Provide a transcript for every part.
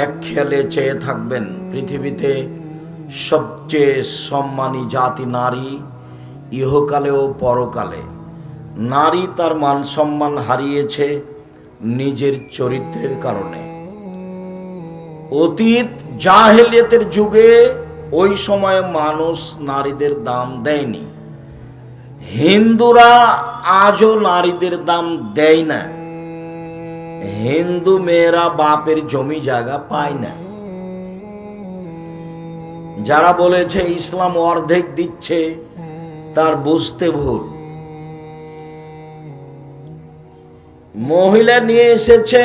এক খেয়ালে চেয়ে থাকবেন, পৃথিবীতে সবচেয়ে সম্মানী জাতি নারী, ইহকালে ও পরকালে। নারী তার মান সম্মান হারিয়েছে নিজের চরিত্রের কারণে। অতীত জাহেলিয়াতের যুগে ওই সময়ে মানুষ নারীদের দাম দেয়নি। হিন্দুরা আজও নারীদের দাম দেয় না। হিন্দু মেয়েরা বাপের জমি জায়গা পায় না। যারা বলেছে ইসলাম অর্ধেক দিচ্ছে, তার বুঝতে ভুল। মহিলা নিয়ে এসেছে,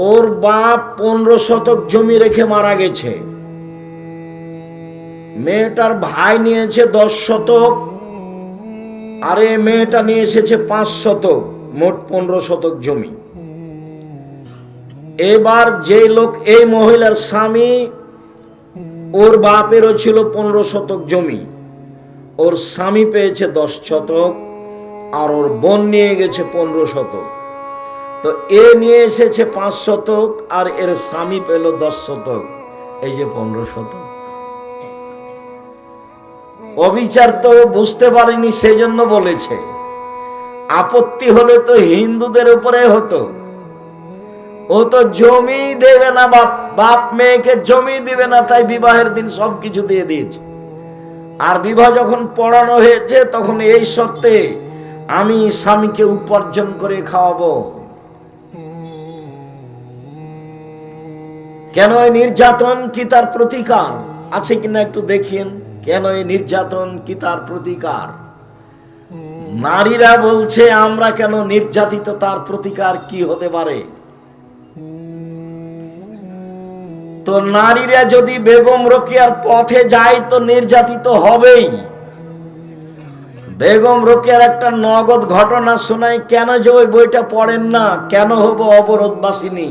ওর বাপ 15 শতক জমি রেখে মারা গেছে। মেয়েটার ভাই নিয়েছে 10 শতক, আর এই মেয়েটা নিয়ে এসেছে 5 শতক, মোট 15 শতক জমি। এবার যে লোক, এই মহিলার স্বামী, ওর বাপেরও ছিল 15 শতক জমি, ওর স্বামী পেয়েছে 10 শতক, আর ওর বোন নিয়ে গেছে 15 শতক। তো এ নিয়ে এসেছে 5 শতক, আর এর স্বামী পেল 10 শতক, এই যে 15 শতক। অবিচার তো বুঝতে পারেনি, সেই জন্য বলেছে। আপত্তি হলে তো হিন্দুদের উপরে হতো। ও তো জমি দেবে না, বাপ মেয়েকে জমি দিবে না, তাই বিবাহের দিন সবকিছু দিয়ে দিয়েছে। আর বিবাহ যখন পড়ানো হয়েছে, তখন এই শর্তে, আমি স্বামীকে উপার্জন করে খাওয়াবো। কেন এই নির্যাতন? কি তার প্রতিকার আছে কিনা একটু দেখেন। কেন এই নির্যাতন? কি তার প্রতিকার? নারীরা বলছে আমরা কেন নির্যাতিত, তার প্রতিকার কি হতে পারে? তো নারীরা যদি বেগম রোকেয়ার পথে যায় তো নির্যাতিত হবেই। বেগম রোকেয়ার একটা নগদ ঘটনা শোনায়, কেন যে ওই বইটা পড়েন না? কেন হবো অবরোধবাসিনী?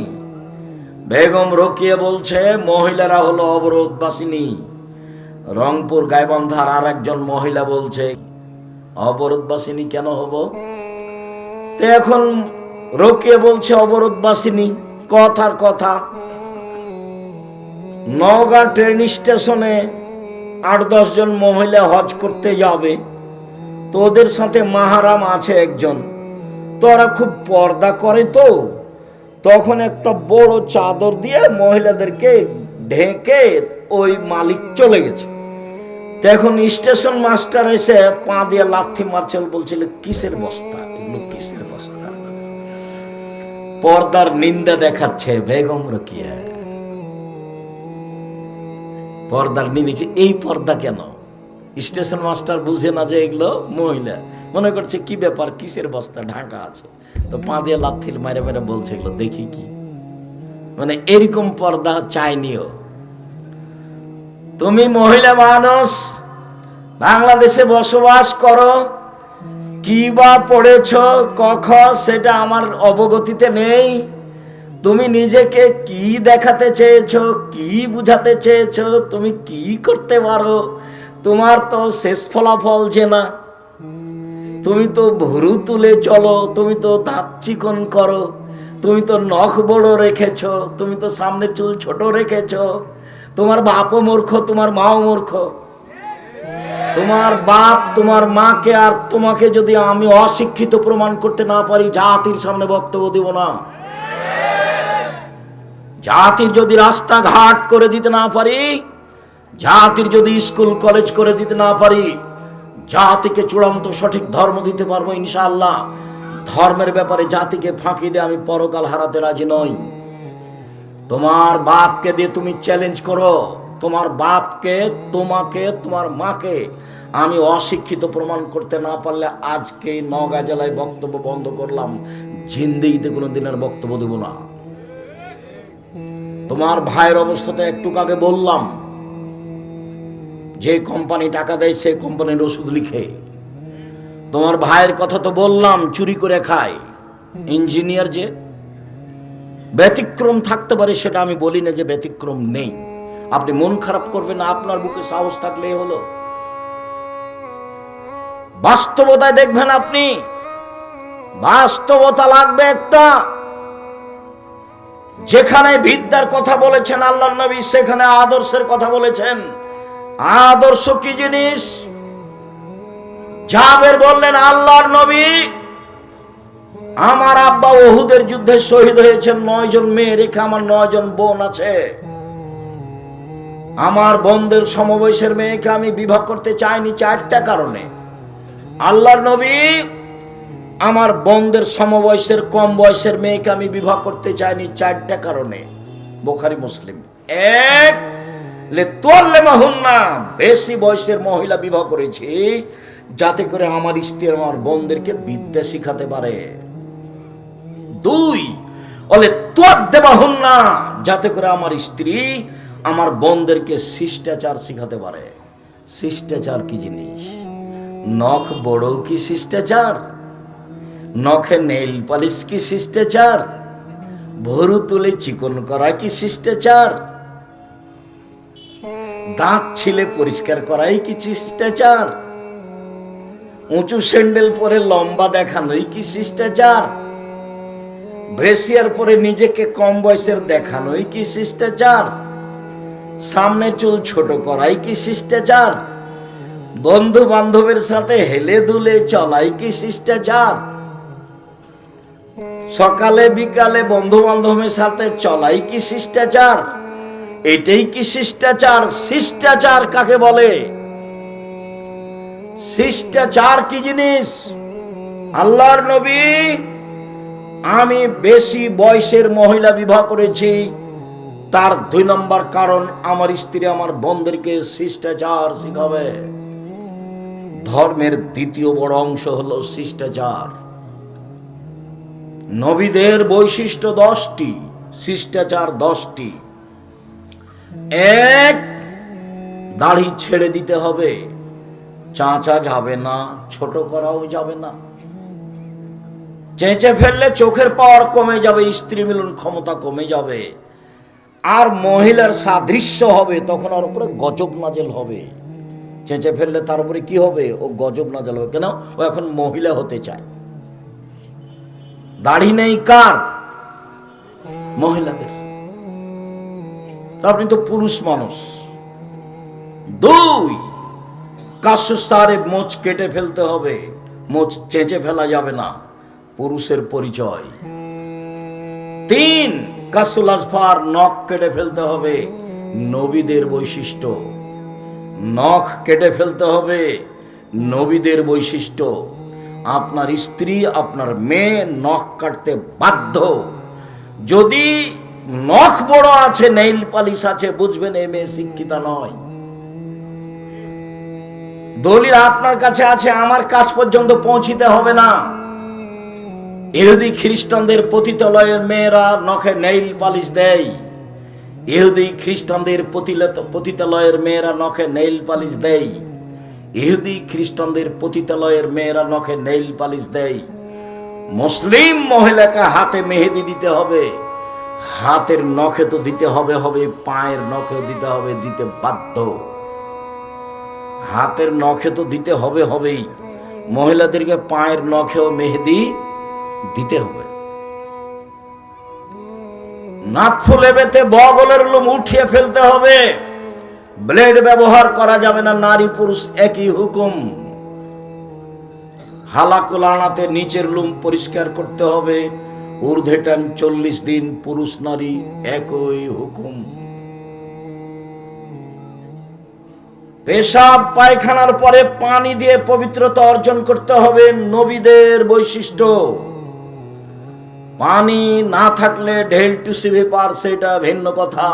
বেগম রোকেয়া বলছে মহিলারা হলো অবরোধবাসিনী। রংপুর গাইবান্ধার আর একজন মহিলা বলছে অবরোধবাসিনী কেন হব? তো এখন রোকেয়া বলছে অবরোধবাসিনী। কথার কথা, নওগাঁ ট্রেন স্টেশনে 8-10 জন মহিলা হজ করতে যাবে, তো ওদের সাথে মাহারাম আছে একজন। তো ওরা খুব পর্দা করে, তো তখন একটা বড় চাদর দিয়ে মহিলাদেরকে ঢেকে ওই মালিক চলে গেছে। এখন স্টেশন মাস্টার এসে পা দিয়ে লাথি মারছে, বলছিল কিসের বস্তা এগুলো, কিসের বস্তা? পর্দার নিন্দা দেখাচ্ছে বেগম রোকেয়া। পর্দার নিন্দা। এই পর্দা কেন? স্টেশন মাস্টার বুঝে না যে এগুলো মহিলা, মনে করছে কি ব্যাপার, কিসের বস্তা ঢাকা আছে, তো পা দিয়ে লাথি মেরে মেরে বলছে এগুলো দেখি কি। মানে এরকম পর্দা চাইনিও। তুমি মহিলা মানুষ, বাংলাদেশে বসবাস করো, কি বা পড়েছ কখ সেটা আমার অবগতিতে নেই। তুমি নিজেকে কি দেখাতে চেয়েছো, কি বুঝাতে চেয়েছো, তুমি কি করতে পারো, তোমার তো শেষ ফলাফল যে না। তুমি তো ভুরু তুলে চলো, তুমি তো দাঁত চিকন করো, তুমি তো নখ বড় রেখেছো, তুমি তো সামনের চুল ছোট রেখেছো। তোমার বাপও মূর্খ, তোমার মাও মূর্খ। তোমার বাপ তোমার মাকে আর তোমাকে যদি আমি অশিক্ষিত প্রমাণ করতে না পারি, জাতির সামনে বক্তব্য দিব না। জাতির যদি রাস্তাঘাট করে দিতে না পারি, জাতির যদি স্কুল কলেজ করে দিতে না পারি, জাতিকে চূড়ান্ত সঠিক ধর্ম দিতে পারবো ইনশাআল্লাহ। ধর্মের ব্যাপারে জাতিকে ফাঁকি দিয়ে আমি পরকাল হারাতে রাজি নই। তোমার বাপকে দিয়ে তুমি চ্যালেঞ্জ করো, তোমার বাপকে, তোমাকে, তোমার মাকে আমি অশিক্ষিত প্রমাণ করতে না পারলে আজকে নওগাঁ জেলায় বক্তব্য বন্ধ করলাম, জিন্দেগিতে কোনো দিনের বক্তব্য দেব না। তোমার ভাইয়ের অবস্থাতে একটু আগে বললাম, যে কোম্পানি টাকা দেয় সেই কোম্পানির ওষুধ লিখে। তোমার ভাইয়ের কথা তো বললাম, চুরি করে খায়, ইঞ্জিনিয়ার। যে ব্যতিক্রম থাকতে পারে সেটা আমি বলি না যে ব্যতিক্রম নেই। আপনি মন খারাপ করবেন না, আপনার বুকে সাহস থাকলেই হলো। বাস্তবতায় দেখবেন আপনি, বাস্তবতা লাগবে একটা। যেখানে বিদ্যার কথা বলেছেন আল্লাহর নবী, সেখানে আদর্শের কথা বলেছেন। আদর্শ কি জিনিস? জাবের বললেন, আল্লাহর নবী, আমার আব্বা ওহুদের যুদ্ধে শহীদ হয়েছেন, 9 জন মেয়ে রেখে আমার 9 জন বোন আছে। আমার বোনদের সমবয়সের মেয়েকে আমি বিবাহ করতে চাইনি 4টা কারণে। আল্লাহর নবী, আমার বোনদের সমবয়সের কম বয়সের মেয়েকে আমি বিবাহ করতে চাইনি 4টা কারণে। বুখারী মুসলিম। 1, লিতুআল্লিমাহুন্না, বেশি বয়সের মহিলা বিবাহ করেছি যাতে করে আমার স্ত্রী আমার বোনদেরকে বিদ্যা শিখাতে পারে। 2, লিতুআদ্দিবাহুন্না, যাতে করে আমার স্ত্রী আমার বোনদেরকে শিষ্টাচার শিখাতে পারে। শিষ্টাচার কি জিনিস? নখ বড় কি শিষ্টাচার? নখে নেইল পালিশ কি শিষ্টাচার? ভরু তুলে চিকন করা কি শিষ্টাচার? দাঁত ছিলে পরিষ্কার করাই কি শিষ্টাচার? উঁচু স্যান্ডেল পরে লম্বা দেখানোই কি শিষ্টাচার? ব্রেসিয়ার পরে নিজেকে কম বয়সের দেখানোই কি শিষ্টাচার? সামনে চুল ছোট করাই কি শিষ্টাচার? বন্ধু বান্ধবের সাথে হেলে দুলে চলাই কি শিষ্টাচার? সকালে বিকালে বন্ধু বান্ধবের সাথে চলাই কি শিষ্টাচার? এটাই কি শিষ্টাচার? শিষ্টাচার কাকে বলে? শিষ্টাচার কি জিনিস? আল্লাহর নবী, আমি বেশি বয়সের মহিলা বিবাহ করেছি, তার 2 নম্বর কারণ আমার স্ত্রী আমার বোনদেরকে শিষ্টাচার শিখাবে। ধর্মের দ্বিতীয় বড় অংশ হলো শিষ্টাচার। নবীদের বৈশিষ্ট্য 10টি, শিষ্টাচার 10টি। 1, দাড়ি ছেড়ে দিতে হবে, চাঁচা যাবে না, ছোট করাও যাবে না। চেঁচে ফেললে চোখের পাওয়ার কমে যাবে, স্ত্রী মিলন ক্ষমতা কমে যাবে, আর মহিলার সাদৃশ্য হবে, তখন ওর উপরে গজব নাজেল হবে। চেঁচে ফেললে তার উপরে কি হবে? ও গজব নাজেল হবে। কেন? ও এখন মহিলা হতে চায়। দাড়ি নেই কার? মহিলাদের। আপনি তো পুরুষ মানুষ। 2, কাশুসারে মোচ কেটে ফেলতে হবে, মোচ চেঁচে ফেলা যাবে না, পুরুষের পরিচয়। 3, কাসুল আজফার, নখ কেটে ফেলতে হবে, নবীদের বৈশিষ্ট্য। নখ কেটে ফেলতে হবে, নবীদের বৈশিষ্ট্য। আপনার স্ত্রী আপনার মেয়ে নখ কাটতে বাধ্য। যদি নখ বড় আছে, নেইল পালিশ আছে, বুঝবেন এই মেয়ে শিক্ষিতা নয়। দলিল আপনার কাছে আছে, আমার কাছ পর্যন্ত পৌঁছিতে হবে না। ইহুদি খ্রিস্টানদের পতিতালয়ের মেয়েরা নখে নেইল পালিশ দেয়। ইহুদি খ্রিস্টানদের পতিতালয়ের মেয়েরা নখে নেইল পালিশ দেয়। ইহুদি খ্রিস্টানদের পতিতালয়ের মেয়েরা নখে নেইল পালিশ দেয়। মুসলিম মহিলাকে হাতে মেহেদি দিতে হবে, হাতের নখে তো দিতে হবে, পায়ের নখেও দিতে হবে, দিতে বাধ্য। হাতের নখে তো দিতে হবেই, মহিলাদেরকে পায়ের নখেও মেহেদি দিতে হবে। নাক ফুলে বেতে বগলের লোম উঠিয়ে ফেলতে হবে। ব্লেড ব্যবহার করা যাবে না, নারী পুরুষ একই হুকুম। হালাকুল আনাতে নিচের লোম পরিষ্কার করতে হবে, ঊর্ধ্বে টান 40 দিন, পুরুষ নারী একই হুকুম। পেশাব পায়খানার পরে পানি দিয়ে পবিত্রতা অর্জন করতে হবে, নবীদের বৈশিষ্ট্য। পানি না থাকলে ঢেল টিস্যু পেপার, সেটা ভিন্ন কথা।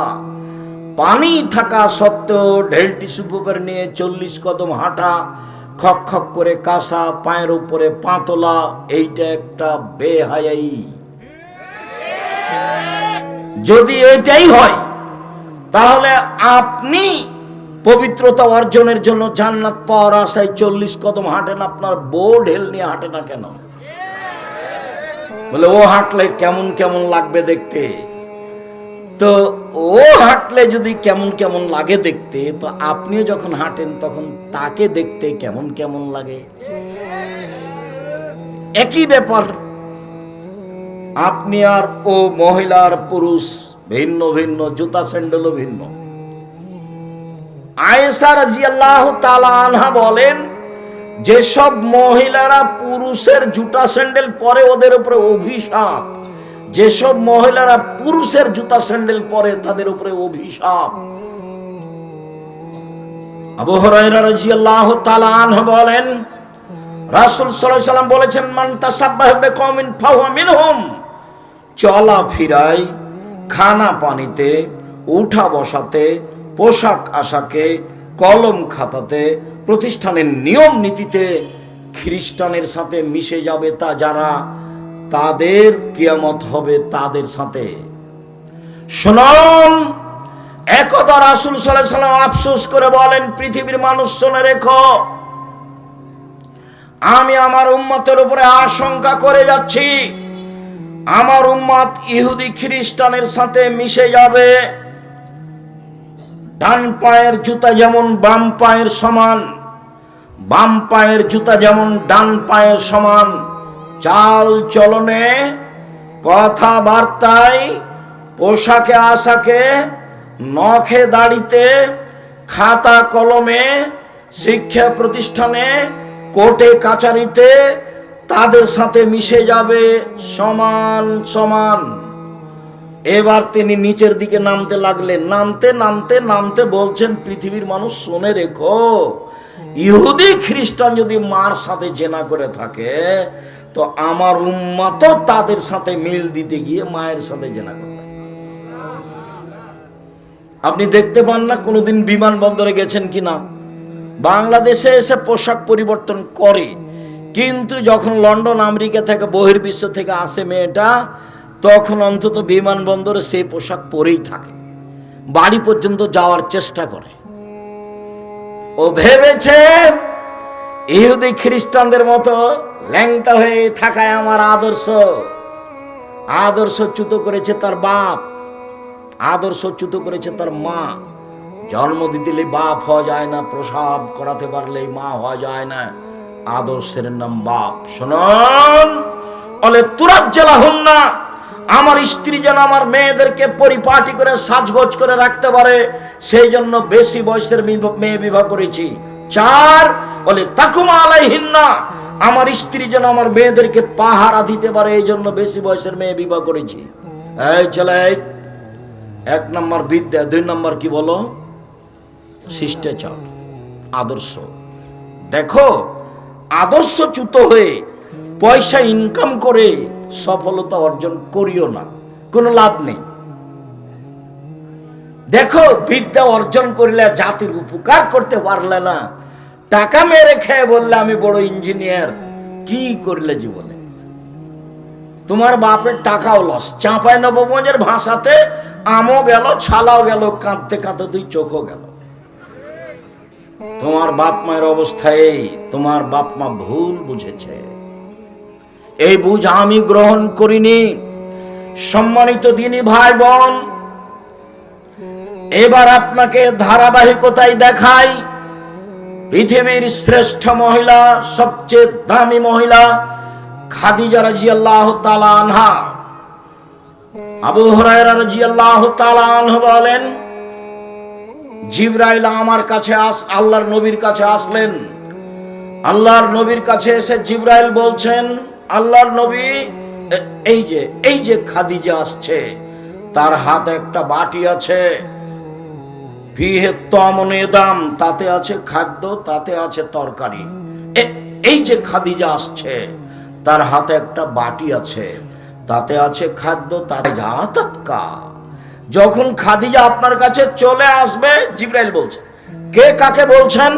পানি থাকা সত্ত্বেও ঢেল টিস্যু পেপার নিয়ে 40 কদম হাঁটা, খক খক করে কাঁসা, পায়ের উপরে পা তোলা, এইটা একটা বেহায়াই। যদি এটাই হয়, তাহলে আপনি পবিত্রতা অর্জনের জন্য জান্নাত পাওয়ার আশায় 40 কদম হাঁটেন, আপনার বউ ঢেল নিয়ে হাঁটে না কেন? বলে ও হাঁটলে কেমন কেমন লাগবে দেখতে। তো ও হাঁটলে যদি কেমন কেমন লাগে দেখতে, তো আপনিও যখন হাঁটেন তখন তাকে দেখতে কেমন কেমন লাগে। একই ব্যাপার। আপনি আর ও মহিলার পুরুষ ভিন্ন ভিন্ন, জুতা স্যান্ডেলও ভিন্ন। আয়েশা রাদিয়াল্লাহু তাআলা আনহা বলেন, যেসব মহিলারা পুরুষের জুতা স্যান্ডেল পরে ওদের উপরে অভিশাপ, যেসব মহিলারা পুরুষের জুতা স্যান্ডেল পরে তাদের উপরে অভিশাপ। আবু হুরায়রা রাদিয়াল্লাহু তাআলা আনহু বলেন, রাসূল সাল্লাল্লাহু আলাইহি ওয়াসাল্লাম বলেছেন, মান তাসাব্বাহা বিকওমিন ফাহুয়া মিনহুম। চলা ফিরায়, খানা পানিতে, উঠা বসাতে, পোশাক আশাকে, কলম খাতাতে, প্রতিষ্ঠানের নিয়ম নীতিতে খ্রিস্টানের সাথে মিশে যাবে তা যারা, তাদের কিয়ামত হবে তাদের সাথে। শুনুন, একদা রাসূল সাল্লাল্লাহু আলাইহি ওয়াসাল্লাম আফসোস করে বলেন, পৃথিবীর মানুষ শুনে রেখো, আমি আমার উম্মতের উপরে আশঙ্কা করে যাচ্ছি, আমার উম্মত ইহুদি খ্রিস্টানের সাথে মিশে যাবে। ডান পায়ের জুতা যেমন বাম পায়ের সমান, বাম পায়ের জুতা যেমন ডান পায়ের সমান, চাল চলনে, কথাবার্তায়, পোশাকে আশাকে, নখে দাড়িতে, খাতা কলমে, শিক্ষা প্রতিষ্ঠানে, কোর্টে কাচারিতে তাদের সাথে মিশে যাবে সমান সমান। এবার তিনি নিচের দিকে নামতে লাগলেন, নামতে নামতে নামতে বলছেন, পৃথিবীর মানুষ শুনে রেখো, ইহুদি খ্রিস্টান যদি মার সাথে জেনা করে থাকে তো আমার উম্মত তাদের সাথে মিল দিতে গিয়ে মায়ের সাথে জেনা করবে। আপনি দেখতে পান না কোনোদিন বিমানবন্দরে গেছেন কিনা, বাংলাদেশে এসে পোশাক পরিবর্তন করে, কিন্তু যখন লন্ডন আমেরিকা থেকে বহির্বিশ্ব থেকে আসে মেয়েটা, তখন অন্তত বিমানবন্দরে সেই পোশাক পরেই থাকে, বাড়ি পর্যন্ত যাওয়ার চেষ্টা করে। ও ভেবেছে ইহুদি খ্রিস্টানদের মতো ল্যাংটা হয়ে থাকায় আমার আদর্শ। আদর্শচ্যুত করেছে তার বাপ, আদর্শচ্যুত করেছে তার মা। জন্ম দিলে বাপ হওয়া যায় না, প্রসব করাতে পারলেই মা হওয়া যায় না, আদর্শের নাম বাপ। শুনুন, বলে তুরাজ্জালা হুন না, আমার স্ত্রী যেন আমার মেয়েদেরকে পরিপাটি করে সাজগোজ করে রাখতে পারে, সেই জন্য বেশি বয়সের মেয়ে বিবাহ করেছি। 4, বলে তাকুমা আলাইহিন্না, আমার স্ত্রী যেন আমার মেয়েদেরকে পাহারা দিতে পারে, এই জন্য বেশি বয়সের মেয়ে বিবাহ করেছি। এই ছেলে, 1 নম্বর বিদ্যা, 2 নম্বর কি বলো, শিষ্টাচার, আদর্শ। দেখো, আদর্শচ্যুত হয়ে পয়সা ইনকাম করে সফলতা অর্জন করিও না, কোনো লাভ নেই। দেখো, বিদ্যা অর্জন করলে জাতির উপকার করতে পারলে না, টাকা মেরে খেয়ে বললে আমি বড় ইঞ্জিনিয়ার, কি করলে জীবনে? তোমার বাপের টাকাও লস। চাঁপাই নবগঞ্জের ভাষাতে আমও গেল, ছালাও গেল, কাঁদতে কাঁদতে 2 চোখও গেল। তোমার বাপ মায়ের অবস্থায় তোমার বাপ মা ভুল বুঝেছে, এই বুঝ আমি গ্রহণ করিনি। সম্মানিত দিনী ভাই বোন, এবার আপনাকে ধারাবাহিকতায় দেখাই পৃথিবীর শ্রেষ্ঠ মহিলা, সবচেয়ে দামি মহিলা খাদিজা রাদিয়াল্লাহু তাআলা আনহা। আবু হুরায়রা রাদিয়াল্লাহু তাআলা আনহু বলেন, জিবরাইল আমার কাছে আল্লাহর নবীর কাছে আসলেন। আল্লাহর নবীর কাছে এসে জিবরাইল বলছেন, আল্লাহর নবী, এই যে খাদিজা আসছে, তার হাতে একটা বাটি আছে, ফিহে তামুনে দাম, তাতে আছে খাদ্য, তাতে আছে তরকারি। এই যে খাদিজা আসছে, তার হাতে একটা বাটি আছে, তাতে আছে খাদ্য, তাতে জাতাতকা। যখন খাদিজা আপনার কাছে চলে আসবে, জিবরাইল বলছে, কে কাকে বলছেন?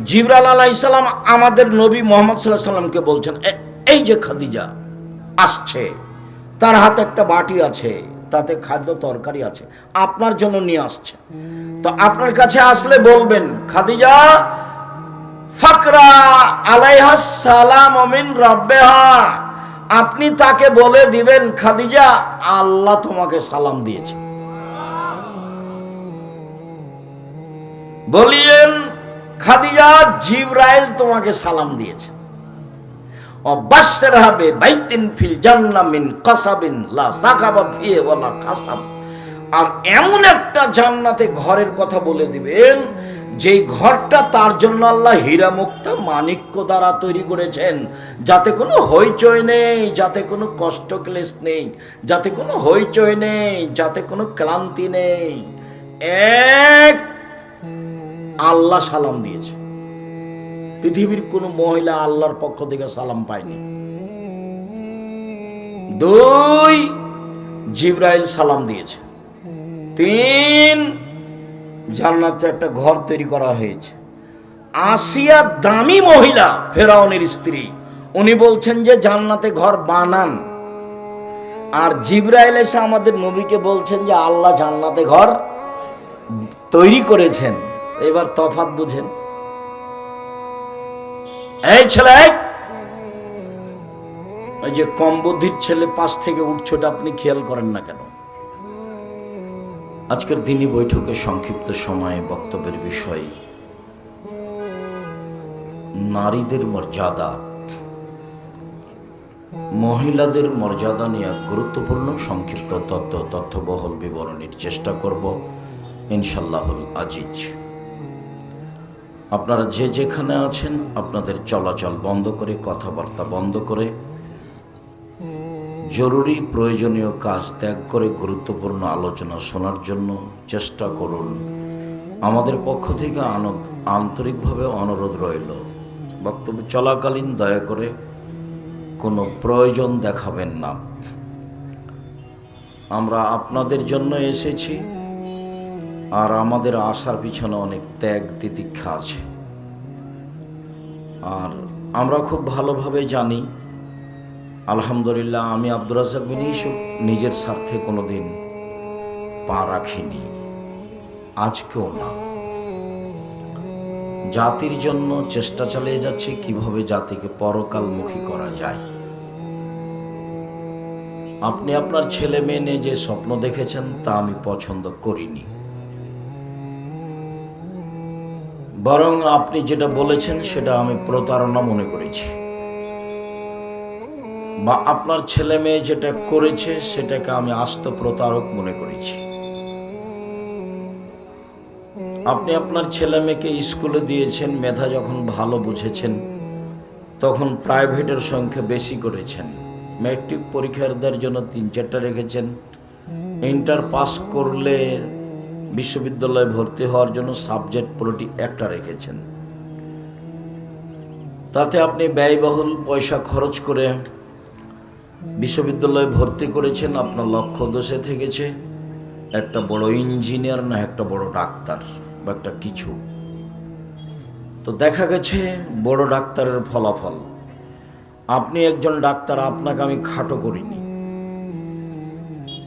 জিবরাইল আলাইহিস সালাম আমাদের নবী মুহাম্মদ সাল্লাল্লাহু আলাইহি সাল্লামকে বলছেন, এই যে খাদিজা আসছে, তার হাতে একটা বাটি আছে, তাতে খাদ্য তরকারি আছে, আপনার জন্য নিয়ে আসছে। তো আপনার কাছে আসলে বলবেন, খাদিজা ফাকরা আলাইহা সালাম মিন রাব্বিহা, আপনি তাকে বলে দিবেন, খাদিজা আল্লাহ তোমাকে সালাম দিয়েছে। বলিয়েন, খাদিজা জিবরাইল তোমাকে সালাম দিয়েছে। অবাশশিরহা বিবাইতিন ফিল জান্নাহ মিন কাসাবিন লা সাকাবা ফিহি ওয়ালা কাসাব। আর এমন একটা জান্নাতে ঘরের কথা বলে দিবেন, যেই ঘরটা তার জন্য আল্লাহ হীরা মুক্তা মাণিক্য দ্বারা তৈরি করেছেন, যাতে কোনো হইচই নেই, যাতে কোনো কষ্ট ক্লেশ নেই, যাতে কোনো হইচই নেই, যাতে কোনো ক্লান্তি নেই। এক, আল্লাহ সালাম দিয়েছে। পৃথিবীর কোনো মহিলা আল্লাহর পক্ষ থেকে সালাম পায়নি। দুই, জিবরাইল সালাম দিয়েছে। তিন, জান্নাতে একটা ঘর তৈরি করা হয়েছে। আসিয়া দামি মহিলা, ফেরাউনের স্ত্রী, উনি বলছেন যে জান্নাতে ঘর বানান। আর জিবরাইল এসে আমাদের নবীকে বলছেন যে আল্লাহ জান্নাতে ঘর তৈরি করেছেন। এবার তফাৎ বুঝেন। এই ছেলে, ওই যে কম বুদ্ধির ছেলে পাশ থেকে উঠছোট, আপনি খেয়াল করেন না কেন? আজকের দিনই বৈঠকে সংক্ষিপ্ত সময়ে বক্তব্যের বিষয় নারীদের মর্যাদা, মহিলাদের মর্যাদা নিয়ে গুরুত্বপূর্ণ সংক্ষিপ্ত তথ্যবহুল বিবরণীর চেষ্টা করব ইনশাআল্লাহুল আজিজ। আপনারা যে যেখানে আছেন আপনাদের চলাচল বন্ধ করে, কথাবার্তা বন্ধ করে, জরুরি প্রয়োজনীয় কাজ ত্যাগ করে গুরুত্বপূর্ণ আলোচনা শোনার জন্য চেষ্টা করুন। আমাদের পক্ষ থেকে আন্তরিকভাবে অনুরোধ রইল, বক্তব্য চলাকালীন দয়া করে কোনো প্রয়োজন দেখাবেন না। আমরা আপনাদের জন্য এসেছি, আর আমাদের আসার পিছনে অনেক ত্যাগ তিতিক্ষা আছে। আর আমরা খুব ভালোভাবে জানি, আলহামদুলিল্লাহ, আমি আব্দুর রাজ্জাক বিন ইউসুফ নিজের স্বার্থে কোনোদিন পা রাখিনি, আজকেও না। জাতির জন্য চেষ্টা চালিয়ে যাচ্ছি কিভাবে জাতিকে পরকালমুখী করা যায়। আপনি আপনার ছেলে মেয়ে নিয়ে যে স্বপ্ন দেখেছেন তা আমি পছন্দ করিনি, বরং আপনি যেটা বলেছেন সেটা আমি প্রতারণা মনে করেছি, বা আপনার ছেলে মেয়ে যেটা করেছে সেটাকে আমি আস্ত প্রতারক মনে করেছি। আপনি আপনার ছেলে মেয়েকে স্কুলে দিয়েছেন, মেধা যখন ভালো বুঝেছেন তখন প্রাইভেটের সংখ্যা বেশি করেছেন, ম্যাট্রিক পরীক্ষার দেওয়ার জন্য 3-4টা রেখেছেন, ইন্টার পাস করলে বিশ্ববিদ্যালয়ে ভর্তি হওয়ার জন্য সাবজেক্ট প্রতি একটা রেখেছেন। তাতে আপনি ব্যয়বহুল পয়সা খরচ করে বিশ্ববিদ্যালয়ে ভর্তি করেছেন। আপনার লক্ষ্য দোষে থেকেছে একটা বড় ইঞ্জিনিয়ার, না একটা বড় ডাক্তার বা একটা কিছু। তো দেখা গেছে বড় ডাক্তারের ফলাফল, আপনি একজন ডাক্তার, আপনাকে আমি খাটো করিনি।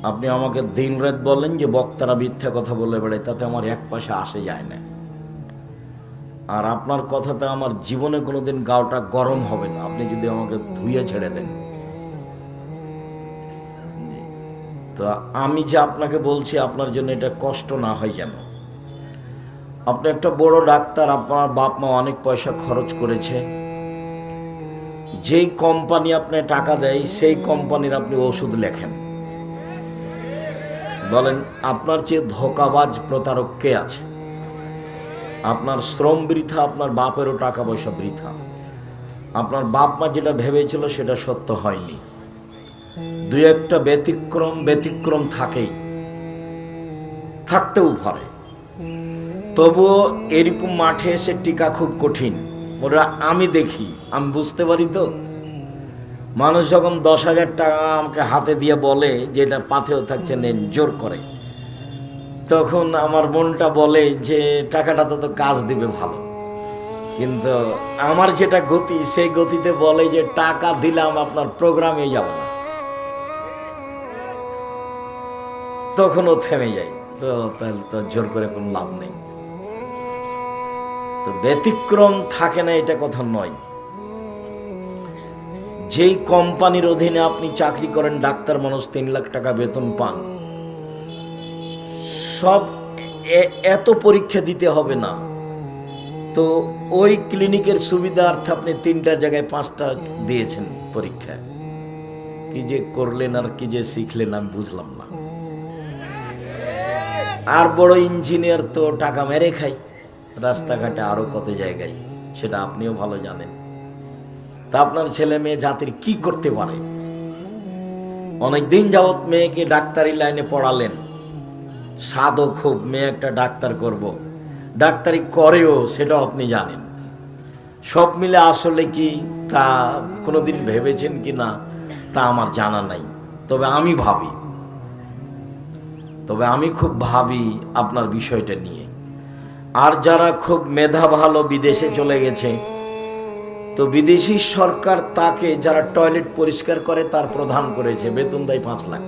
আপনি আমাকে দিন রাত বলেন যে বক্তারা মিথ্যা কথা বলে বেড়ায়, তাতে আমার এক পয়সা আসে যায় না। আর আপনার কথাতে আমার জীবনে কোনোদিন গাওটা গরম হবে না, আপনি যদি আমাকে ধুয়ে ছেড়ে দেন। তো আমি যে আপনাকে বলছি, আপনার জন্য এটা কষ্ট না হয় যেন। আপনি একটা বড় ডাক্তার, আপনার বাপ মা অনেক পয়সা খরচ করেছে, যেই কোম্পানি আপনি টাকা দেয় সেই কোম্পানির আপনি ওষুধ লেখেন। বলেন আপনার চেয়ে ধোঁকাবাজ প্রতারক কে আছে? আপনার শ্রম বৃথা, আপনার বাপেরও টাকা পয়সা বৃথা। আপনার বাপ মা যেটা ভেবেছিল সেটা সত্য হয়নি। দুই একটা ব্যতিক্রম থাকেই, থাকতেও পারে। তবুও এরকম মাঠে এসে টিকা খুব কঠিন। ওরা আমি দেখি, আমি বুঝতে পারি। তো মানুষ যখন 10,000 টাকা আমাকে হাতে দিয়ে বলে যে এটা পাথেও থাকছে, নেন, জোর করে, তখন আমার মনটা বলে যে টাকাটা তো কাজ দিবে ভালো। কিন্তু আমার যেটা গতি, সেই গতিতে বলে যে টাকা দিলাম আপনার প্রোগ্রামে যাবে না। তখনও থেমে যাই। তো তাহলে তো জোর করে কোনো লাভ নেই। তো ব্যতিক্রম থাকে না, এটা কথা নয়। যেই কোম্পানির অধীনে আপনি চাকরি করেন, ডাক্তার মানুষ 3 লাখ টাকা বেতন পান, সব এত পরীক্ষা দিতে হবে না। তো ওই ক্লিনিকের সুবিধার্থে আপনি 3টা জায়গায় 5টা দিয়েছেন পরীক্ষায়। কি যে করলেন আর কি যে শিখলেন আমি বুঝলাম না। আর বড় ইঞ্জিনিয়ার তো টাকা মেরে খাই রাস্তাঘাটে, আরো কত জায়গায়, সেটা আপনিও ভালো জানেন। তা আপনার ছেলে মেয়ে জাতির কি করতে পারে? অনেকদিন যাবৎ মেয়েকে ডাক্তারি লাইনে পড়ালেন, সাধও খুব, মেয়ে একটা ডাক্তার করব, ডাক্তারি করেও, সেটাও আপনি জানেন। সব মিলে আসলে কি তা কোনোদিন ভেবেছেন কি না তা আমার জানা নাই, তবে আমি খুব ভাবি আপনার বিষয়টা নিয়ে। আর যারা খুব মেধা ভালো বিদেশে চলে গেছে, তো বিদেশি সরকার তাকে, যারা টয়লেট পরিষ্কার করে তার প্রধান করেছে, বেতন দেয় 5 লাখ।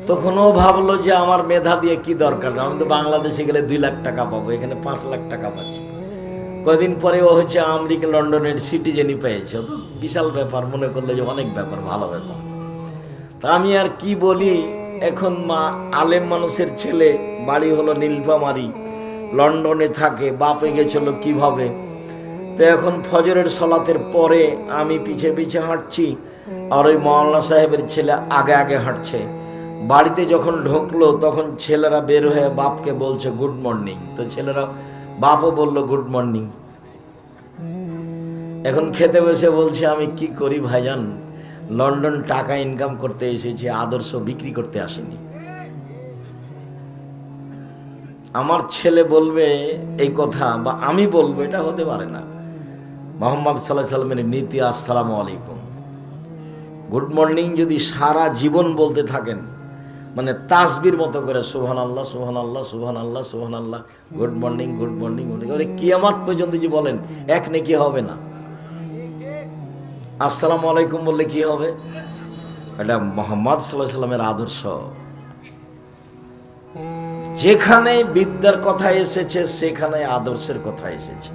তখন ও ভাবলো যে আমার মেধা দিয়ে কি দরকার, আমি তো বাংলাদেশে গেলে 2 লাখ টাকা পাবো, এখানে 5 লাখ টাকা পাচ্ছি। কদিন পরে ও হচ্ছে আমেরিকা লন্ডনের সিটিজেনই পেয়েছে। ও তো বিশাল ব্যাপার, মনে করলে যে অনেক ব্যাপার, ভালো ব্যাপার। তা আমি আর কি বলি, এখন আলেম মানুষের ছেলে, বাড়ি হলো নীলফামারী, লন্ডনে থাকে, বাপে গেছিল কিভাবে। তো এখন ফজরের সলাতের পরে আমি পিছে পিছে হাঁটছি, আর ওই মাওলানা সাহেবের ছেলে আগে আগে হাঁটছে। বাড়িতে যখন ঢুকলো তখন ছেলেরা বের হয়ে বাপকে বলছে গুড মর্নিং, তো ছেলেরা, বাপও বলল গুড মর্নিং। এখন খেতে বসে বলছে আমি কি করি ভাইজান, লন্ডন টাকা ইনকাম করতে এসেছি, আদর্শ বিক্রি করতে আসেনি। আমার ছেলে বলবে এই কথা, বা আমি বলবো, এটা হতে পারে না। মুহাম্মদ সাল্লাল্লাহু আলাইহি সাল্লামের নীতি আসসালামু আলাইকুম, গুড মর্নিং যদি সারা জীবন বলতে থাকেন, মানে তাসবির মতো করে সুবহানাল্লাহ সুবহানাল্লাহ সুবহানাল্লাহ সুবহানাল্লাহ, গুড মর্নিং গুড মর্নিং, ওরে কিয়ামত পর্যন্ত যে বলেন, এক নেকি হবে না। আসসালামু আলাইকুম বললে কি হবে? এটা মুহাম্মদ সাল্লাল্লাহু আলাইহি সাল্লামের আদর্শ। যেখানে বিদ্যার কথা এসেছে সেখানে আদর্শের কথা এসেছে,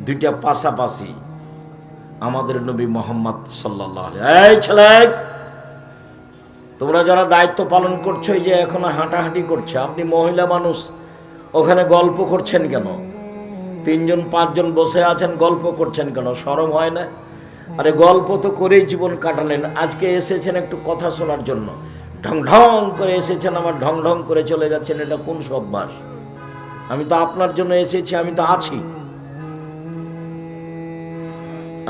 দুইটা পাশাপাশি। আমাদের নবী মুহাম্মদ সাল্লাল্লাহু আলাইহি, এই ছেলে তোমরা যারা দায়িত্ব পালন করছো, এই যে এখনো হাঁটাহাঁটি করছে, আপনি মহিলা মানুষ, ওখানে গল্প করছেন কেন? 3জন 5জন বসে আছেন, গল্প করছেন কেন? শরম হয় না? আরে গল্প তো করেই জীবন কাটালেন, আজকে এসেছেন একটু কথা শোনার জন্য, ঢং ঢং করে এসেছেন, আমার ঢং ঢং করে চলে যাচ্ছেন, এটা কোন অভ্যাস? আমি তো আপনার জন্য এসেছি, আমি তো আছি।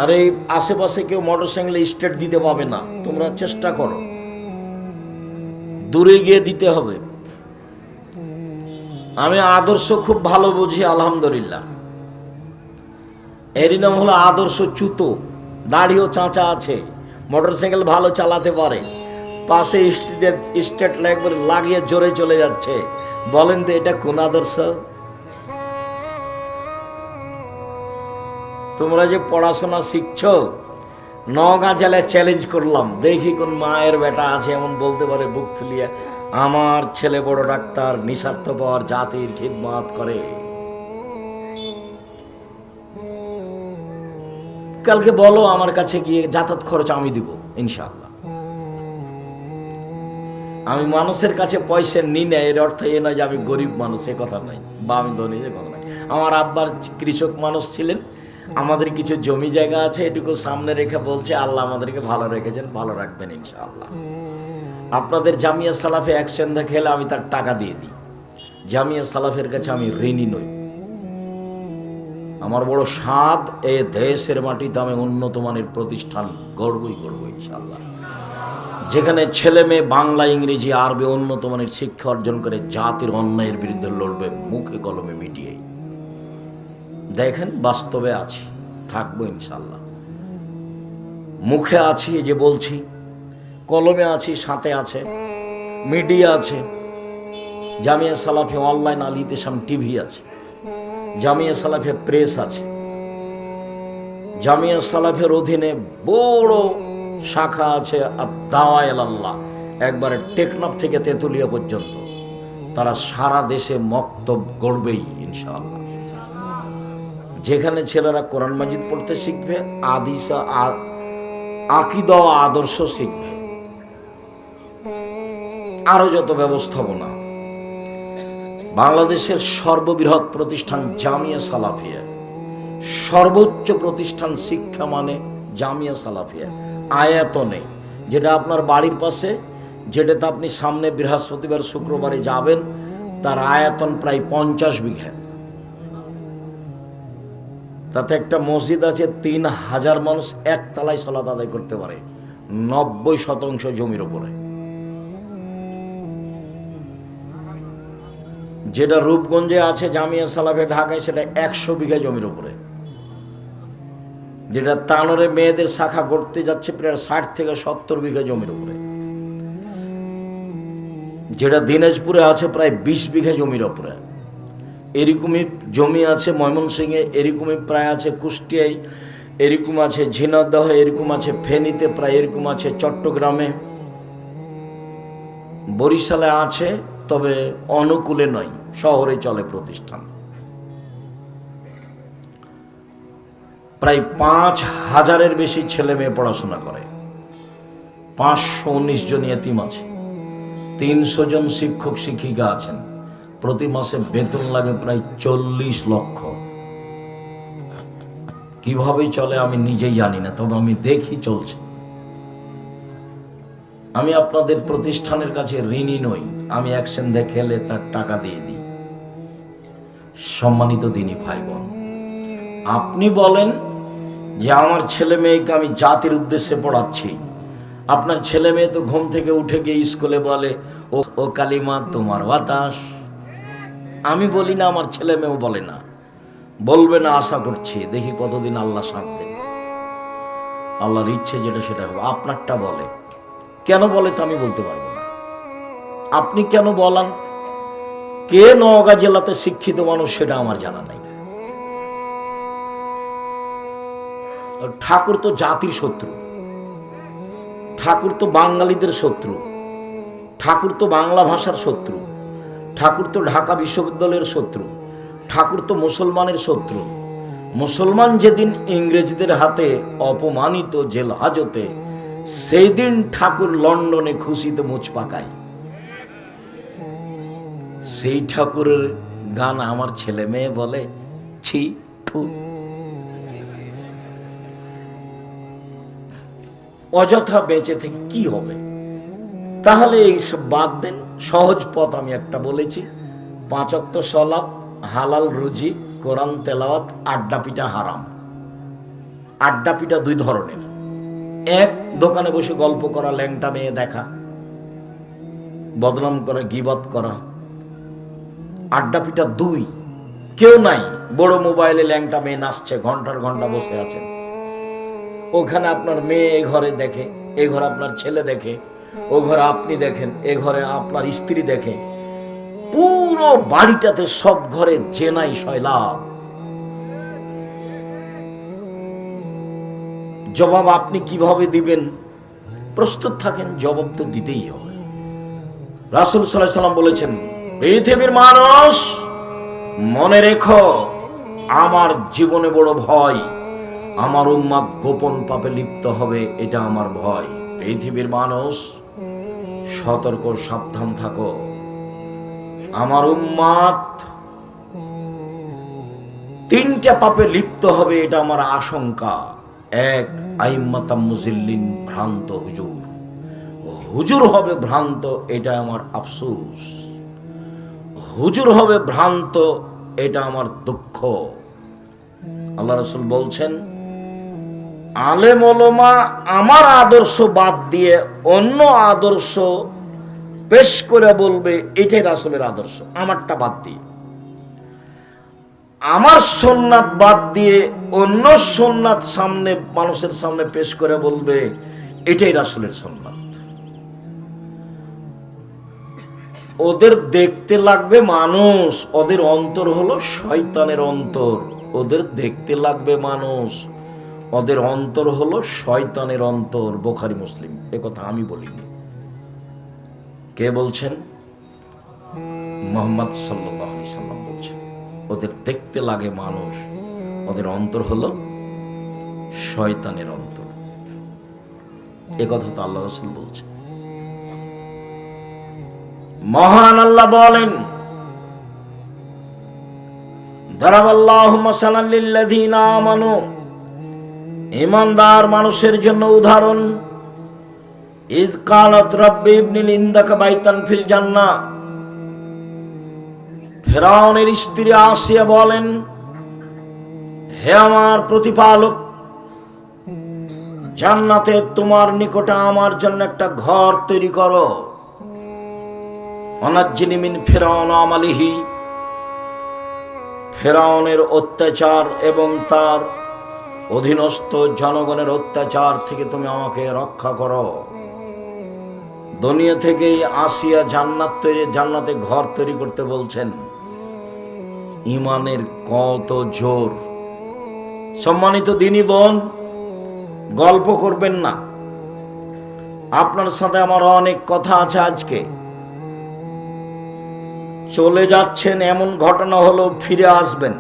আর এই আশেপাশে কেউ মোটরসাইকেলে স্টার্ট দিতে পাবে না, তোমরা চেষ্টা করো, দূরে গিয়ে দিতে হবে। আমি আদর্শ খুব ভালো বুঝি, আলহামদুলিল্লাহ। এরই নাম হলো আদর্শ চুতো, দাড়িও চাঁচা আছে, মোটরসাইকেল ভালো চালাতে পারে, পাশে স্টেট লাইট লাগিয়ে জোরে চলে যাচ্ছে। বলেন তো এটা কোন আদর্শ? তোমরা যে পড়াশোনা শিখছো, নওগাঁ জেলায় চ্যালেঞ্জ করলাম, দেখি কোন মায়ের বেটা আছে এমন বলতে পারে বুক ফুলিয়ে, আমার ছেলে বড় ডাক্তার, নিঃস্বার্থপর, জাতির খিদমত করে। কালকে বলো আমার কাছে গিয়ে, যাতায়াত খরচ আমি দিব ইনশাআল্লাহ। আমি মানুষের কাছে পয়সা নিই না, এর অর্থ এ নয় যে আমি গরিব মানুষ, এ কথা নাই, বা আমি ধনী, এ কথা নাই। আমার আব্বার কৃষক মানুষ ছিলেন, আমাদের কিছু জমি জায়গা আছে, এটুকু সামনে রেখে বলছে আল্লাহ আমাদেরকে ভালো রেখেছেন, ভালো রাখবেন ইনশাআল্লাহ। আপনাদের জামিয়া সালাফে এক সন্ধ্যা খেলে আমি তার টাকা দিয়ে দিই। জামিয়া সালাফের কাছে আমি ঋণী নই। আমার বড় স্বাদ, এ দেশের মাটিতে আমি উন্নত মানের প্রতিষ্ঠান গড়বই ইনশাআল্লাহ, যেখানে ছেলে মেয়ে বাংলা, ইংরেজি, আরবি উন্নত মানের শিক্ষা অর্জন করে জাতির অন্যায়ের বিরুদ্ধে লড়বে, মুখে কলমে মিটিয়ে। দেখেন বাস্তবে আছি, থাকবো ইনশাআল্লাহ। মুখে আছি যে বলছি, কলমে আছি, সাথে আছে, মিডিয়া আছে, জামিয়া সালাফে অনলাইন, আল ইতিসাম টিভি আছে, জামিয়া সালাফে প্রেস আছে, জামিয়া সালাফের অধীনে বড় শাখা আছে আদ-দাওয়া ইলাল্লাহ, একবারে টেকনাফ থেকে তেতুলিয়া পর্যন্ত। তারা সারা দেশে মক্তব গড়বেই ইনশাআল্লাহ। যেখানে ছেলেরা কোরআন মাজিদ পড়তে শিখবে, আদিসা আকীদা ও আদর্শ শিখবে, আরো যত ব্যবস্থাপনা। বাংলাদেশের সর্ববৃহৎ প্রতিষ্ঠান জামিয়া সালাফিয়া, সর্বোচ্চ প্রতিষ্ঠান শিক্ষা মানে জামিয়া সালাফিয়া। আয়াতনে যেটা আপনার বাড়ির পাশে, যেটাতে আপনি সামনে বৃহস্পতিবার শুক্রবারে যাবেন, তার আয়তন প্রায় 50 বিঘা। তাতে একটা মসজিদ আছে, 3000 মানুষ একতলায় সালাত আদায় করতে পারে, 90% জমির উপরে। যেটা রূপগঞ্জে আছে জামিয়া সালাফিয়া ঢাকায়, সেটা 100 বিঘা জমির উপরে। যেটা তানোরে মেয়েদের শাখা করতে যাচ্ছে প্রায় 60 থেকে 70 বিঘা জমির উপরে। যেটা দিনাজপুরে আছে প্রায় 20 বিঘা জমির উপরে। এরকমই জমি আছে ময়মনসিংহে, এরকমই প্রায় আছে কুষ্টিয়ায়, এরকম আছে ঝিনাইদহ, এরকম আছে ফেনীতে, প্রায় এরকম আছে চট্টগ্রামে, বরিশালে আছে, তবে অনুকূলে নয়, শহরে চলে প্রতিষ্ঠান। প্রায় 5000-এর বেশি ছেলে মেয়ে পড়াশোনা করে। 519 জন ইয়েতিম আছে, 300 জন শিক্ষক শিক্ষিকা আছেন। প্রতি মাসে বেতন লাগে প্রায় 40 লক্ষ। কিভাবে চলে আমি নিজেই জানি না, তবে আমি দেখি চলছে। আমি আপনাদের প্রতিষ্ঠানের কাছে ঋণী নই, আমি একসঙ্গে খেলে তার টাকা দিয়ে দিই। সম্মানিত দিনী ভাই বোন, আপনি বলেন যে আমার ছেলে মেয়েকে আমি জাতির উদ্দেশ্যে পড়াচ্ছি। আপনার ছেলে মেয়ে তো ঘুম থেকে উঠে গিয়ে স্কুলে বলে ও কালিমা তোমার বাতাস। আমি বলি না, আমার ছেলে মেয়েও বলে না, বলবে না, আশা করছি। দেখি কতদিন আল্লাহ সাথ দেন। আল্লাহর ইচ্ছে যেটা সেটা হবে। আপনারটা বলে, কেন বলে তা আমি বলতে পারবো না। আপনি কেন বলান? কে নওগাঁ জেলাতে শিক্ষিত মানুষ সেটা আমার জানা নাই। ঠাকুর তো জাতির শত্রু, ঠাকুর তো বাঙালিদের শত্রু, ঠাকুর তো বাংলা ভাষার শত্রু, ঠাকুর তো ঢাকা বিশ্ববিদ্যালয়ের শত্রু, ঠাকুর তো মুসলমানের শত্রু। মুসলমান যেদিন ইংরেজদের হাতে অপমানিত জেল হাজতে, সেই দিন ঠাকুর লন্ডনে খুশিতে মুচ পাকায়। সেই ঠাকুরের গান আমার ছেলে মেয়ে বলে ছি থু। অযথা বেঁচে থেকে কি হবে? তাহলে এইসব বাদ দেন। সহজ পথ আমি একটা বলেছি, 5 ওয়াক্ত সালাত, হালাল রুজি, কোরআন তেলাওয়াত, আড্ডা পিটা হারাম। আড্ডা পিটা 2 ধরনের। এক, দোকানে বসে গল্প করা, ল্যাংটা মেয়ে দেখা, বদনাম করা, গীবত করা। আড্ডা পিটা 2, কেউ নাই, বড় মোবাইলে ল্যাংটা মেয়ে নাচছে, ঘন্টার ঘন্টা বসে আছেন। ওখানে আপনার মেয়ে এ ঘরে দেখে, এ ঘরে আপনার ছেলে দেখে, ও ঘরে আপনি দেখেন, এ ঘরে আপনার স্ত্রী দেখে, পুরো বাড়িটাতে সব ঘরে জেনাই সয়লাব। জবাব আপনি কিভাবে দিবেন? প্রস্তুত থাকেন, জবাব তো দিতেই হবে। রাসূল সাল্লাল্লাহু আলাইহি ওয়াসাল্লাম বলেছেন, পৃথিবীর মানুষ মনে রেখো, আমার জীবনে বড় ভয়, আমার উম্মত গোপন পাপে লিপ্ত হবে, এটা আমার ভয়। পৃথিবীর মানুষ সতর্ক, সাবধান থাকো, আমার উম্মত 3টা পাপে লিপ্ত হবে, এটা আমার আশঙ্কা। 1, আইম্মাতাম মুজিল্লিন, ভ্রান্ত হুজুর, হুজুর হবে ভ্রান্ত, এটা আমার আফসোস। হুজুর হবে ভ্রান্ত, এটা আমার দুঃখ। আল্লাহ রাসূল বলছেন, আলেম ওলামা আমার আদর্শ বাদ দিয়ে অন্য আদর্শ পেশ করে বলবে এটাই রাসূলের আদর্শ, আমারটা বাদ দিয়ে। আমার সুন্নাত বাদ দিয়ে অন্য সুন্নাত সামনে, মানুষের সামনে পেশ করে বলবে এটাই রাসূলের সুন্নাত। ওদের দেখতে লাগবে মানুষ, ওদের অন্তর হলো শয়তানের অন্তর। ওদের দেখতে লাগবে মানুষ, ওদের অন্তর হলো শয়তানের অন্তর। বুখারী মুসলিম, এ কথা আমি বলিনি। কে বলছেন? মুহাম্মদ সাল্লাল্লাহু আলাইহি সাল্লাম বলছেন। ওদের দেখতে লাগে মানুষ, ওদের অন্তর হলো শয়তানের অন্তর। এ কথা তো আল্লাহ রাসূল বলছেন। মহান আল্লাহ বলেন, দারাবাল্লাহু মাসালান লিল্লাযীনা আমানু, ঈমানদার মানুষের জন্য উদাহরণ। ইয কালাত রাব্বি ইবনিল ইনদাকা বাইতান ফিল জান্নাহ, ফিরআউনের স্ত্রী আসিয়া বলেন, হে আমার প্রতিপালক, জান্নাতে তোমার নিকটে আমার জন্য একটা ঘর তৈরি করো। অনাজ্জিনি মিন ফিরআউন আমালিহি, ফিরআউনের অত্যাচার এবং তার অধীনস্থ জনগণের অত্যাচার থেকে তুমি আমাকে রক্ষা করো। দুনিয়া থেকেই আসিয়া জান্নাতে ঘর তৈরি করতে বলছেন। ঈমানের কত জোর! সম্মানিত দিনী বোন, গল্প করবেন না, আপনার সাথে আমার অনেক কথা আছে। আজকে চলে যাচ্ছেন, এমন ঘটনা হলো ফিরে আসবেন।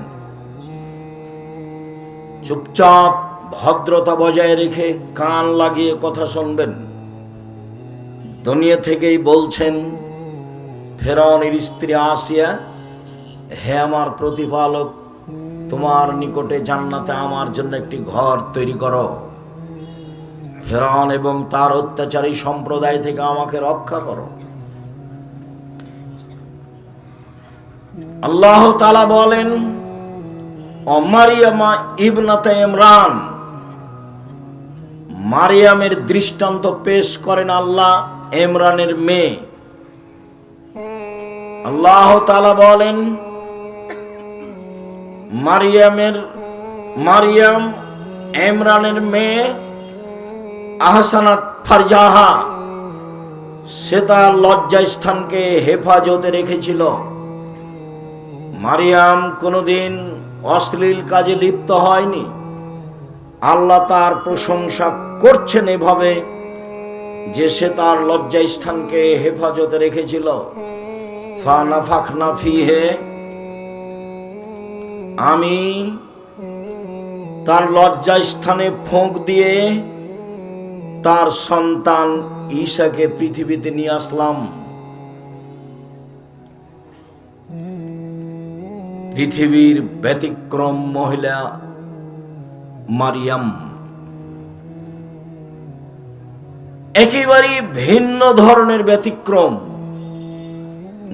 চুপচাপ ভদ্রতা বজায় রেখে কান লাগিয়ে কথা শুনবেন। দুনিয়া থেকেই বলছেন ফিরআউনের স্ত্রী আসিয়া, হে আমার প্রতিপালক, তোমার নিকটে জান্নাতে আমার জন্য একটি ঘর তৈরি করো। ফিরআউন এবং তার অত্যাচারী সম্প্রদায় থেকে আমাকে রক্ষা করো। আল্লাহ তাআলা বলেন, ও মারিয়ামা ইবনাতে ইমরান, মারিয়ামের দৃষ্টান্ত পেশ করেন আল্লাহ, ইমরানের মেয়ে। আল্লাহ তাআলা বলেন, মারিয়াম ইমরানের মেয়ে, আহসানাত ফারজাহা, সে তার লজ্জাস্থানকে হেফাজতে রেখেছিল। মারিয়াম কোনোদিন অশ্লীল কাজে লিপ্ত হয়নি। আল্লাহ তার প্রশংসা করছেন এভাবে যে সে তার লজ্জাস্থানকে হেফাজতে রেখেছিল। ফানাফাখনা ফিহে, আমি তার লজ্জাস্থানে ফোঁক দিয়ে তার সন্তান ঈসাকে পৃথিবীতে নিয়ে আসলাম। পৃথিবীর ব্যতিক্রম মহিলা মারিয়াম, একেবারেই ভিন্ন ধরনের ব্যতিক্রম।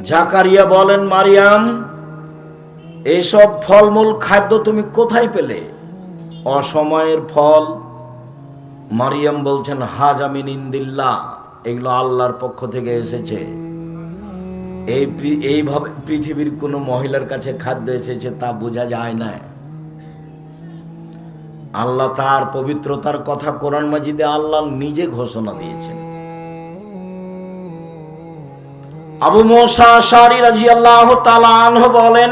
জাকারিয়া বলেন, মারিয়াম, এসব ফলমূল খাদ্য তুমি কোথায় পেলে? অসময়ের ফল। মারিয়াম বলছেন, হাজা মিন ইনদিল্লাহ, এগুলো আল্লাহর পক্ষ থেকে এসেছে। এইভাবে পৃথিবীর কোন মহিলার কাছে খাদ্য এসেছে তা বোঝা যায় না। আল্লাহ তার পবিত্রতার কথা কোরআন মাজিদে আল্লাহ নিজে ঘোষণা দিয়েছেন। আবু মুসা আশআরী রাদিয়াল্লাহু তাআলা আনহু বলেন,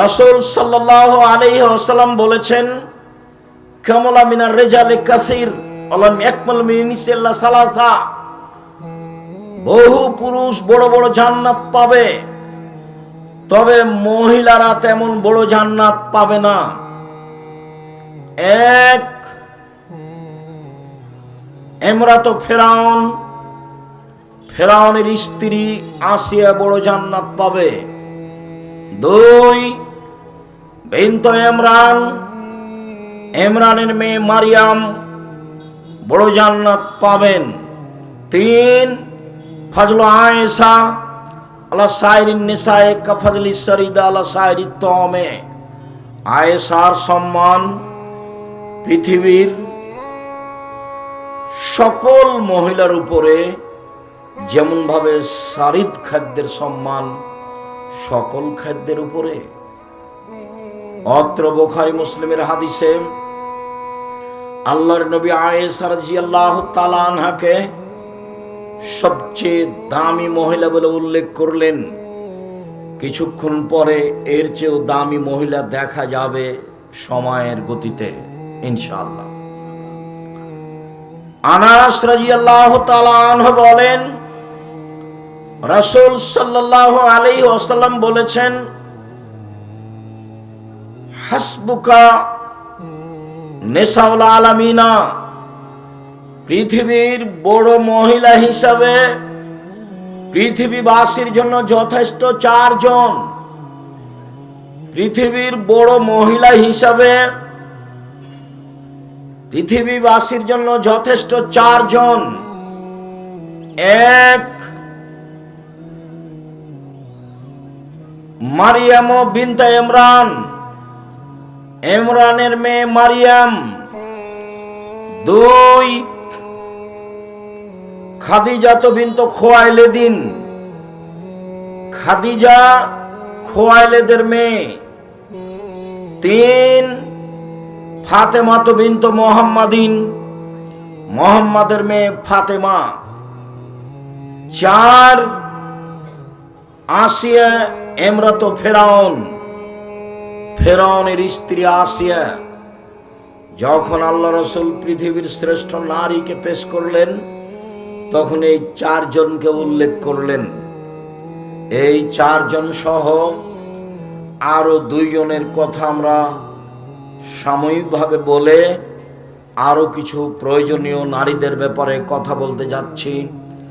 রাসূল সাল্লাল্লাহু আলাইহি ওয়াসাল্লাম বলেছেন, কামালা মিনার রিজালি কাসীর আলাম ইয়াকমাল মিন নিসাইল্লা সালাসা, বহু পুরুষ বড় বড় জান্নাত পাবে, তবে মহিলারা তেমন বড় জান্নাত পাবে না। এক, ইমরাত ফিরআউন, ফিরআউনের স্ত্রী আসিয়া বড় জান্নাত পাবে। দুই, বিনত ইমরান, ইমরানের মেয়ে মারিয়াম বড় জান্নাত পাবেন। তিন, ফজল আয়েশা আলা সাইরিন নিসায়ে কা ফজলিস সরিদা আলা সাইরিত তমে, আয়েশার সম্মান পৃথিবীর সকল মহিলার উপরে যেমন ভাবে সারিদ খাদ্যের সম্মান সকল খাদ্যের উপরে। অত্র বুখারী মুসলিমের হাদিসে আল্লাহর নবী আয়েশা রাদিয়াল্লাহু তাআলা আনহাকে সবচেয়ে দামি মহিলা বলে উল্লেখ করলেন। কিছুক্ষণ পরে এর চেয়েও দামি মহিলা দেখা যাবে সময়ের গতিতে ইনশাআল্লাহ। আনাস রাদিয়াল্লাহু তাআলা আনহু বলেন, রাসূল সাল্লাল্লাহু আলাইহি ওয়াসাল্লাম বলেছেন, হাসবুকা নিসাউল আলামিনা, পৃথিবীর বড় মহিলা হিসাবে পৃথিবীবাসীর জন্য যথেষ্ট চারজন। পৃথিবীর বড় মহিলা হিসাবে পৃথিবীবাসীর জন্য যথেষ্ট 4 জন। এক, মারিয়াম বিনতে ইমরান, ইমরানের মেয়ে মারিয়াম। 2, খাদিজা বিনতে খুয়াইলিদিন, খাদিজা খুয়াইলিদের মেয়ে। 3, ফাতেমা বিনতে মুহাম্মাদিন, মুহাম্মাদের মেয়ে ফাতেমা। 4, আসিয়া ইমরাত ফেরাউন, ফেরাউনের স্ত্রী আসিয়া। যখন আল্লাহ রাসূল পৃথিবীর শ্রেষ্ঠ নারীকে পেশ করলেন, তখন এই 4 জনকে উল্লেখ করলেন। এই 4 জন সহ আরো 2 জনের কথা আমরা সাময়িকভাবে বলে আরো কিছু প্রয়োজনীয় নারীদের ব্যাপারে কথা বলতে যাচ্ছি।